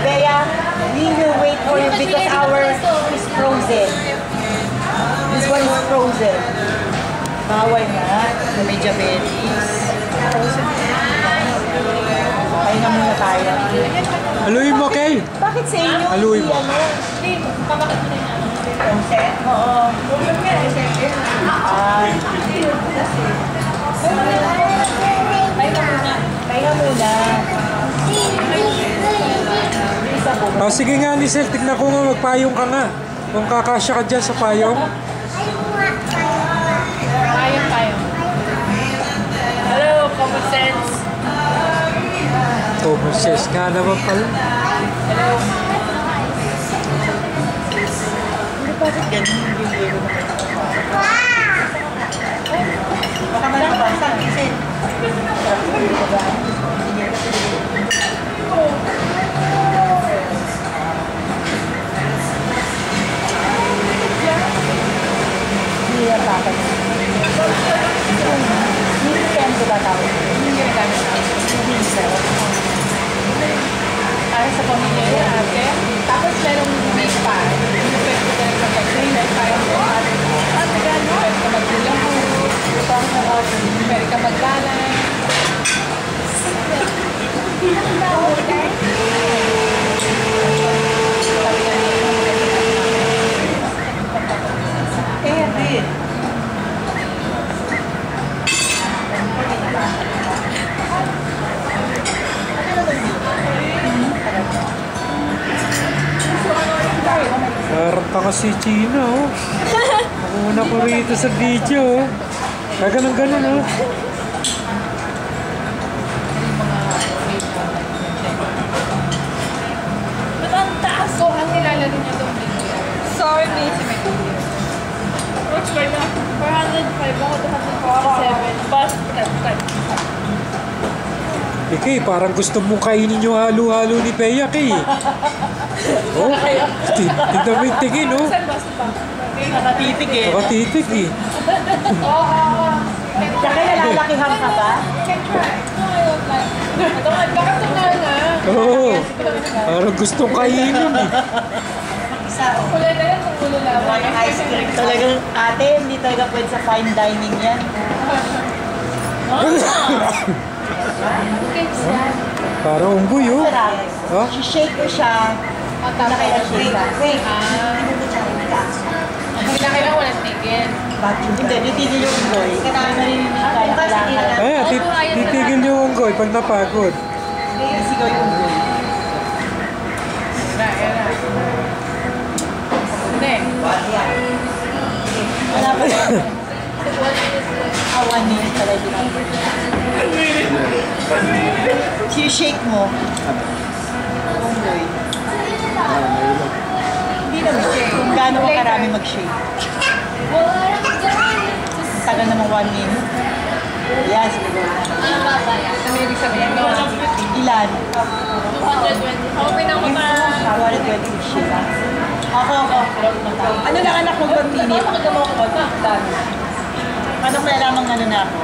Bea, we will wait for you because our is frozen. This one is frozen. Bawal na. May diabetes. Kaya na muna tayo. Haluin mo, Kay. Bakit sa inyo? Haluin mo. Hindi, pamakit mo na yung frozen? Oo. Pahinga muna. Oh, sige nga, Lisel. Tignan ko nga, magpayong ka nga. Kung kakasya ka dyan sa payong. Payong. Hello, common sense. Common sense nga naman pala. Hello. Bakit ganun yung biro naman? Baka malabasa kasi hindi yan bakit. Hindi yan ko ba tao? Hindi yan gamit na. Hindi yan. Para sa pamilya niya, ate. Tapos merong big pa. Hindi pwede ko tayo mag-trainer. Parang mo, ate gano'n. Pwede ka mag-ulang. Pwede ka mag-lalay. Parang ka kasi China, oh. Nakuha ko rito sa video, oh. Ganun, oh. Ba't ang taas? So, ang nilalaro niya doon dito. Sorry, mate. What's right now? 405 ako, 247. Bus, cut. Kay, parang gusto mong kainin yung halo-halo ni Bea, Kay. Oh, tignan mo yung tingin, oh. Saan bus pa? Nakatitig eh. Nakatitig, eh. Oo. Saka nalalakihan ka ba? Can try. No, I don't like. Baka tungal na. Oo. Parang gustong kainin, eh. Kulay na yan kung ulo lang. Ice cream. Talagang ate, hindi talaga pwede sa fine dining yan. Parang unggoy, oh. Sarap. Huh? Shake ko siya. Na kaya shake. Wait. Kailangan walang tigil. Hindi, titigil yung unggoy. Kailangan marinig tayo. Ayan, titigil yung unggoy pag napagod. Sigaw yung unggoy. Hindi. Wala pa yan. Awan niya pala din. Shake mo. Unggoy. Hindi naman shake. Kung gaano ka karami mag-shake. Tagal namang 1 minute. Yes, siguro. Ano ibig sabihin? Ilan? 220. Ako pinakaman. 120 shake. Ako. Ano lang anak mo 1 minute? Bakit mo ako ba? Ano kaya lamang ano na ako?